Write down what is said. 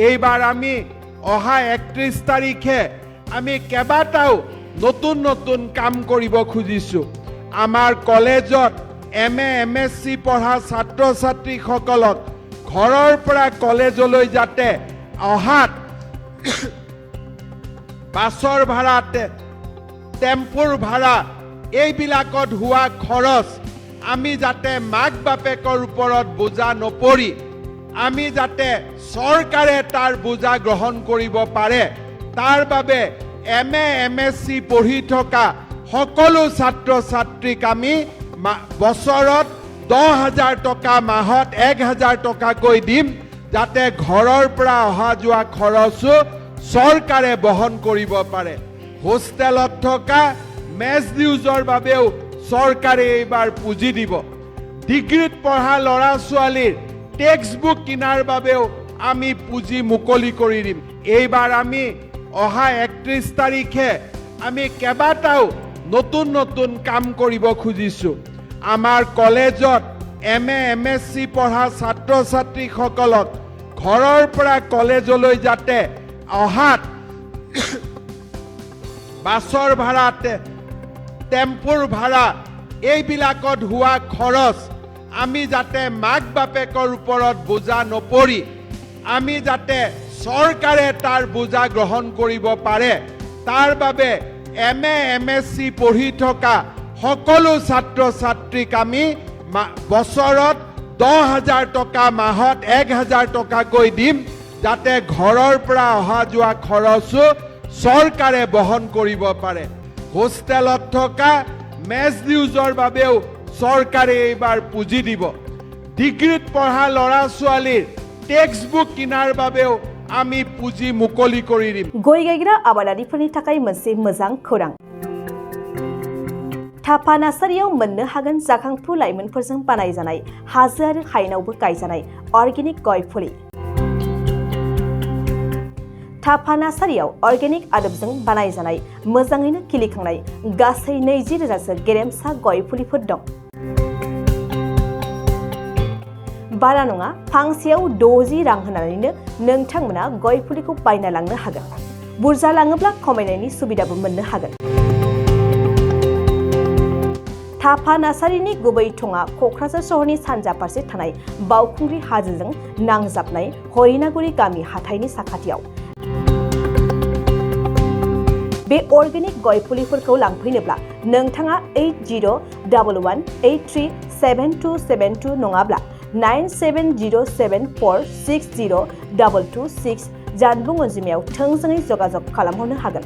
এইবাৰ আমি অহা 31 তাৰিখে আমি কেইবাটাও নতুন নতুন কাম কৰিব খুজিছোঁ। আমাৰ কলেজত M.A. M.Sc পঢ়া ছাত্ৰ ছাত্ৰীসকলক ঘৰৰ পৰা কলেজলৈ যাতে অহাত বাছৰ ভাড়া টেম্পুৰ ভাড়া এইবিলাকত হোৱা খৰচ আমি যাতে মাক বাপেকৰ ওপৰত বোজা নপৰি আমি যাতে চৰকাৰে তাৰ বোজা গ্ৰহণ কৰিব পাৰে তাৰ বাবে M.A. M.Sc পঢ়ি থকা সকলো ছাত্ৰ ছাত্ৰীক আমি বছৰত 10,000 টকা মাহত 1,000 টকাকৈ দিম যাতে ঘৰৰ পৰা অহা যোৱা খৰচো চৰকাৰে বহন কৰিব পাৰে। হোষ্টেলত থকা মেছ ডিউজৰ বাবেও চৰকাৰে এইবাৰ পুঁজি দিব। ডিগ্ৰীত পঢ়া ল'ৰা ছোৱালীৰ টেক্সট বুক কিনাৰ বাবেও আমি পুঁজি মুকলি কৰি দিম। এইবাৰ আমি অহা 31 তাৰিখে আমি কেইবাটাও নতুন নতুন কাম কৰিব খুজিছোঁ। আমাৰ কলেজত M.A. M.Sc পঢ়া ছাত্ৰ ছাত্ৰীসকলক ঘৰৰ পৰা কলেজলৈ যাতে অহাত বাছৰ ভাড়া টেম্পুৰ ভাড়া এইবিলাকত হোৱা খৰচ আমি যাতে মাক বাপেকৰ ওপৰত বোজা নপৰি আমি যাতে চৰকাৰে তাৰ বোজা গ্ৰহণ কৰিব পাৰে তাৰ বাবে M.A. M.Sc পঢ়ি থকা সকলো ছাত্ৰ ছাত্ৰীক আমি বছৰত 10,000 টকা মাহত 1,000 টকাকৈ দিম যাতে ঘৰৰ পৰা অহা যোৱা খৰচো চৰকাৰে বহন কৰিব পাৰে। হোষ্টেলত থকা মেছ ডিউজৰ বাবেও চৰকাৰে এইবাৰ পুঁজি দিব। ডিগ্ৰীত পঢ়া ল'ৰা ছোৱালীৰ টেক্সট বুক কিনাৰ বাবেও আমি পুঁজি মুকলি কৰি দিম। गय गायग्रा आबादारिफोरनि थाखाय मोनसे मोजां खौरां। थापा नार्सारियाव मोननो हागोन जाखांफु लाइमोनफोरजों बानायजानाय हाजो आरो हायेनावबो गायजानाय अर्गेनिक गय फुलि। थापा नार्सारियाव अर्गेनिक आदबजों बानायजानाय मोजाङैनो खिलिखांनाय गासै 20,000सो गेरेमसा गय फुलिफोर दं। बारा नङा, फांसेयाव 60 रां होनानैनो नोंथांमोना गय फुलिखौ बायना लांनो हागोन। बुरजा लाङोब्ला खमायनायनि सुबिदाबो मोननो हागोन। थापा नार्सारिनि गुबै थङा क'क्राझार सहरनि सानजा फारसे थानाय बावखुंग्रि हाजोजों नांजाबनाय हरिनागुरि गामि हाथाइनि साखाथियाव। बे अर्गेनिक गय फुलिफोरखौ लांफैनोब्ला नोंथाङा 8011837272 नङाब्ला 9707460226 जानबुं अनजिमायाव थोंजोङै जगाजग खालामहरनो हागोन।